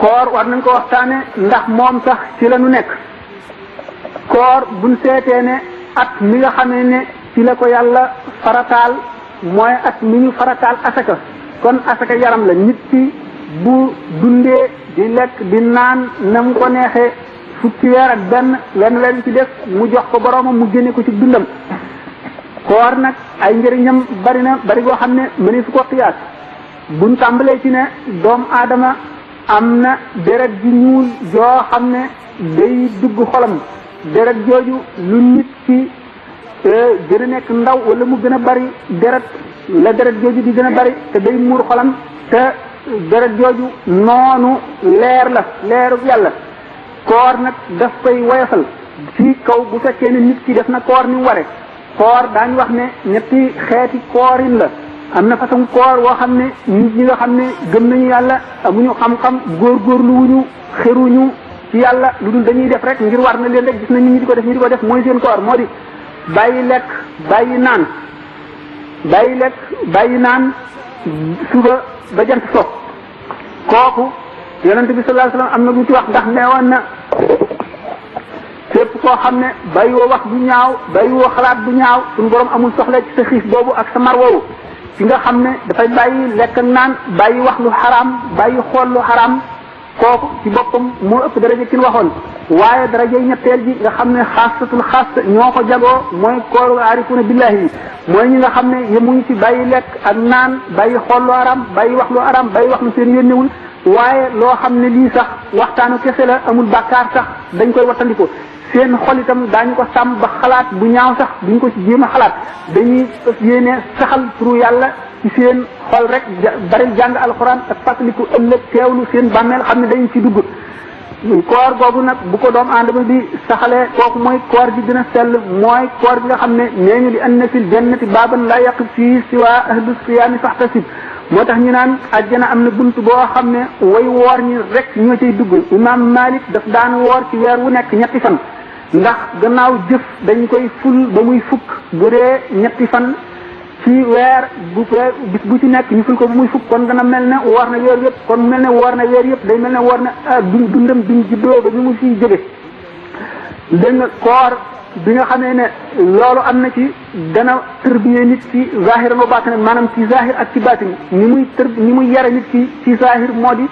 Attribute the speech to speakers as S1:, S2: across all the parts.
S1: koor war nañ ko waxtaane ndax moom sax ci la nu nekk. koor buñ seetee ne at mi nga xamee ne ci la ko yàlla farataal mooy at mi ñu farataal asaka kon asaka yaram la nit ki bu dundee di lekk di naan na mu ko neexee fukki weer ak benn leen ci def mu jox ko boroomam mu génne ko ci dundam. koor nag ay njëriñam bari na bari goo xam ne mëni su ko xiyaas buñ tàmbalee ci ne doomu aadama am na deret ji ñuul joo xam ne day dugg xolam deret jooju lu nit ki gën a nekk ndaw wala mu gën a bari deret la deret jooju di gën a bari te day muur xolam te deret jooju noonu leer la leeru yàlla. koor nag daf koy woyofal ci kaw bu fekkee ne nit ki def na koor ni mu ware. koor daañu wax ne ñetti xeeti koorin la am na façon koor woo xam ne nit ñi nga xam ne gëm nañu yàlla amuñu xam-xam góorgóorlu wuñu xeruñu ci yàlla lu dul dañuy def rek ngir war na leen rek gis nañ ñi di ko def ñi di ko def mooy seen koor moo di bàyyi lekk bàyyi naan suba ba jant so. kooku yonent bi sallallahu alayhi wasallam am na lu ci wax ndax neewoon na képp koo xam ne bàyyiwoo wax bu ñaaw bàyyiwoo xalaat bu ñaaw suñu borom amul soxla ci sa xiif boobu ak sa mar woowu ci nga xam ne dafay bàyyi lekk ak naan bàyyi wax lu xaraam bàyyi xool lu xaraam kooku ci boppam moo ëpp daraja ki ñu waxoon. waaye daraja ñetteel ji nga xam ne xaasatul xaas ñoo ko jagoo mooy kooru aarifuna billahi yi mooy ñi nga xam ne yemuñu ci bàyyi lekk ak naan bàyyi xool lu xaraam bàyyi wax lu xaraam bàyyi wax lu seen yónnewul waaye loo xam ne lii sax waxtaanu kese la amul bàkkaar sax dañ koy wattandiko seen xol itam daañu ko sàmm ba xalaat bu ñaaw sax duñ ko ci jéem a xalaat dañuy yéene saxal turu yàlla ci seen xol rek bari jàng alxuraan ak fàttaliku ëllëg teewlu seen bàmmeel xam ne dañ ci dugg. koor googu nag bu ko doom aadama bi saxalee kooku mooy koor gi gën a sell mooy koor bi nga xam ne nee ñu li anna fil jannati baaban la yaqif fii siwa ahlu siyaami fahtasib moo tax ñu naan àjjana am na bunt boo xam ne way woor ñi rek ñoo cay dugg. Imam Malik daf daan woor ci weer wu nekk ñetti fan ndax gannaaw jëf dañ koy ful ba muy fukk bu dee ñetti fan ci weer bis bu ci nekk ñu ful ko ba muy fukk kon dana mel ne woor na weer yëpp kon mel ne woor na weer yëpp day mel ne woor na dundam bi mu juddoo ba bi mu siy jóge. dégg nga koor bi nga xamee ne loolu am na ci dana tërbiyee nit ci zahiran wa baatin maanaam ci zahir ak ci baatin ni muy yare nit ci zahir moo di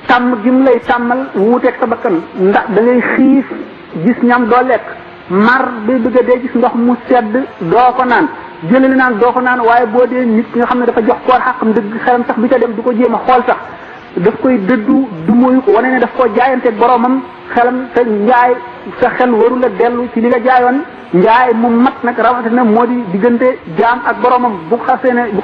S1: tàmm gi mu lay tàmmal wuuteeg sa bakkan ndax da ngay xiif gis ñam doo lekk mar bay bëgg a dee gis ndox mu sedd doo ko naan jëlali naan doo ko naan waaye boo dee nit ki nga xam ne dafa jox koor xàqam dëgg xelam sax bi ca dem du ko jéem a xool sax daf koy dëddu du moyu ko wane ne daf koo jaayanteeg boromam xelam te njaay sa xel waru la dellu ci li nga jaayoon njaay mu mat nag rawatina moo di diggante jaam ak boromam bu ko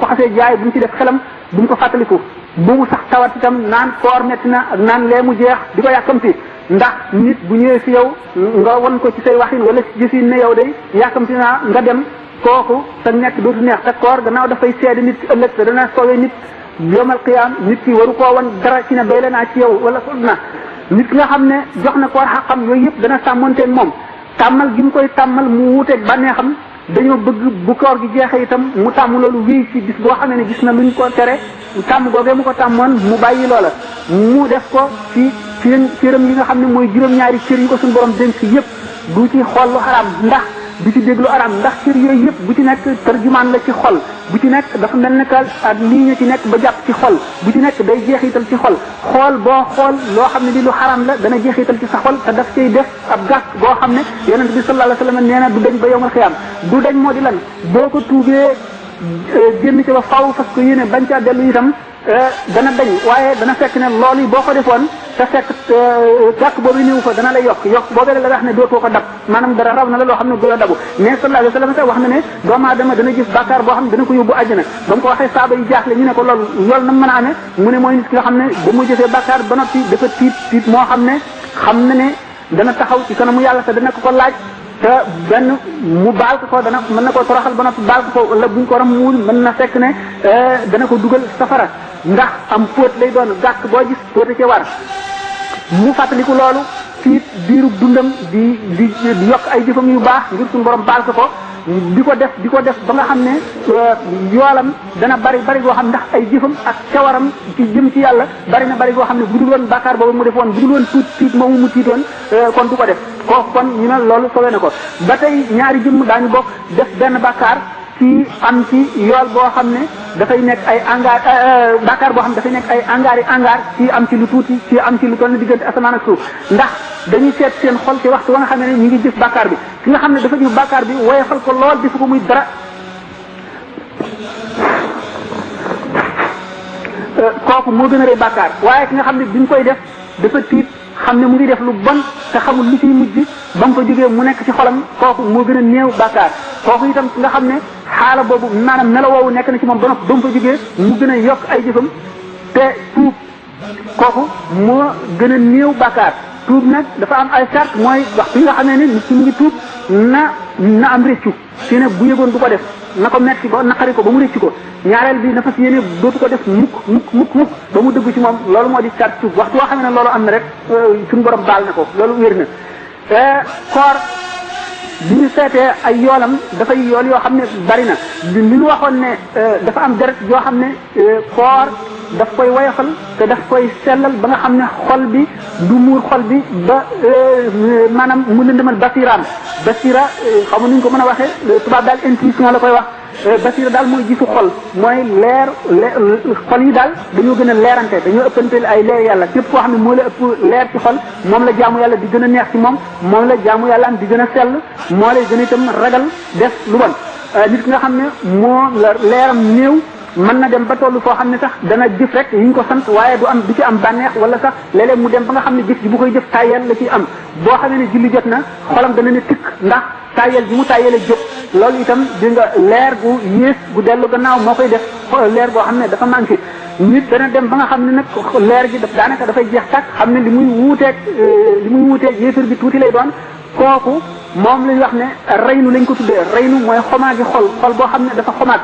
S1: xasee jaay bu mu ci def xelam bu mu ko fàttaliku bu mu sax tawat itam naan koor metti na ak naan lee mu jeex di ko yàkkamti ndax nit bu ñëwee fi yow nga wan ko ci say waxin wala ci gisin ne yow day yàkkamti naa nga dem kooku sa nekk dootu neex te koor gannaaw dafay seede nit ki ëllëg te dana soowee nit yomal qiyaam nit ki waru koo wan dara ci ne bay la naa ci yow wala sol na nit ki nga xam ne jox na koor xaqam yooyu yëpp dana sàmmonteeg moom tàmmal gi mu koy tàmmal mu wuuteeg bànneexam dañoo bëgg bu koor gi jeexee itam mu tàmm loolu wii ci bis boo xam ne gis na luñ ko tere tàmm googee mu ko tàmmoon mu bàyyi loola mu def ko ci cëram yi nga xam ne mooy juróom-ñaari cër yi ko suñu borom dénk si yëpp du ci xool lu xaraam ndax du ci déglu araam ndax cër yooyu yëpp bu ci nekk tarjumaan la ci xol bu ci nekk dafa mel ne que ak lii ñu ci nekk ba jàpp ci xol bu ci nekk day jeexital ci xol xool boo xool loo xam ne li lu xaraam la dana jeexital ci sa xol te daf cay def ab gàtt boo xam ne yonent bi sallallahu alayhi wasallam nee na du dañ ba yowmal xiyaam du dañ moo di lan boo ko tuubee génn ci ba faaw fas ko yéene bañ caa dellu itam dana dañ waaye dana fekk ne loolu boo ko defoon te fekk gàkk boobu néew fa dana lay yokk boobee la wax ne dootoo ko dab maanaam dara raw na la loo xam ne du la dabu mais sallallahu alayhi wasallam wax na ne doomu aadama dana gis bàkkaar boo xam ne dana ko yóbbu àjjana ba mu ko waxee saaba yi jaaxle ñu ne ko loolu na mën a amee mu ne mooy nit ki nga xam ne ba mu jëfee bàkkaar ba noppi dafa tiit moo xam na ne dana taxaw ci kanamu yàlla te dana ko laaj te benn mu baal ko dana mën na koo toroxal ba noppi baal ko wala buñ ko ramuwul mën na fekk ne dana ko dugal safara ndax am fóot lay doon gàkk boo gis fóote ci war mu fàttaliku loolu ci biiru dundam di yokk ay jëfam yu baax ngir suñu borom baal ko di ko def ba nga xam ne yoolam dana bari goo xam ndax ay jëfam ak cawaram ci jëm ci yàlla bari goo xam ne bu dul woon bàkkaar boobu mu defoon bu dul woon tiit moomu mu tiitoon kon du ko def kooku kon ñu ne loolu sowe na ko ba tey ñaari jëmm daañu bokk def benn bàkkaar ci am ci yool boo xam ne dafay nekk ay angaar bàkkaar boo xam ne dafay nekk ay angaar ci am ci lu tuuti ci am ci lu toll diggante asamaan ak suuf ndax dañuy seet seen xol ci waxtu wa nga xam ne ñu ngi jëf bàkkaar bi ki nga xam ne dafa jëf bàkkaar bi woyofal ko lool defu ko muy dara kooku moo gën a rëy bàkkaar waaye ki nga xam ne bi ñu koy def dafa tiit xam ne mu ngi def lu bon te xamul lu ciy mujj ba mu fa jógee mu nekk ci xolam kooku moo gën a néew bàkkaar kooku itam nga xam ne xaala boobu maanaam melo woowu nekk na ci moom ba mu fa jógee mu gën a yokk ay jëfam te tuub kooku moo gën a néew bàkkaar tuub nag dafa am ay sart mooy waxtu nga xamee ne nit ki mu ngi tuub na am réccu fi ne bu yëgoon du ko def na ko metti ba naqari ko ba mu réccu ko ñaareel bi na fas yéene dootu ko def mukk ba mu dëgg ci moom loolu moo di sart tuub waxtu woo xam ne loolu am na rek suñu borom baal na ko loolu wér na koor bi ñu seetee ay yoolam dafay yool yoo xam ne bari na li ñu waxoon ne dafa am deret yoo xam ne koor daf koy woyofal te daf koy sellal ba nga xam ne xol bi du muur xol bi ba maanaam mu lëndëmal basira xam nuñ ko mën a waxee tubaab daal intuition la koy wax basira daal mooy gisu xol mooy leer xol yi daal dañoo gën a leerante dañoo ëppante ay leer yàlla képp koo xam ne moo la ëpp leer ci xol moom la jaamu yàlla di gën a neex ci moom la jaamu yàlla am di gën a sell moo lay gën a itam ragal def lu bon nit ki nga xam ne moo la leeram néew mën na dem ba tollu foo xam ne sax dana jëf rek yi ñu ko sant waaye du ci am bànneex wala sax léeg-léeg mu dem ba nga xam ne jëf ji bu koy jëf tayel la ciy am boo xamee ne julli jot na xolam dana ne tikk ndax tayel bi mu tayele jóg loolu itam di nga leer gu yées gu dellu gannaaw moo koy def leer goo xam ne dafa manqué nit dana dem ba nga xam ne nag leer gi daanaka dafay jeex tàkk xam ne li muy wuuteeg yéefar bi tuuti lay doon kooku moom lañ wax ne reynu lañ ko tuddee reynu mooy xomaagi xol boo xam ne dafa xomaag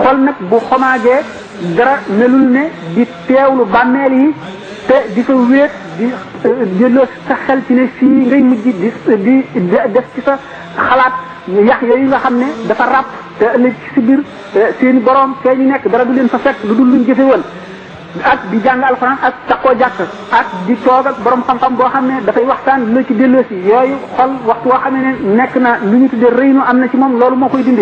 S1: xol nag bu xomaagee dara melul ne di teewlu bàmmeel yi te di fa wéet di jëloo sa xel ci ne fii ngay mujj di def ci sa xalaat yax yooyu nga xam ne dafa ràpp te ëllëg ci si biir seeni borom fee ñu nekk dara du leen fa fekk lu dul luñ jëfe woon ak di jàng alxuraan ak takkoo jàkk ak di toog ak borom xam-xam boo xam ne dafay waxtaan lu la ci delloosi yooyu xol waxtu woo xam ne nekk na lu ñu tuddee rëynu am na ci moom loolu moo koy dindi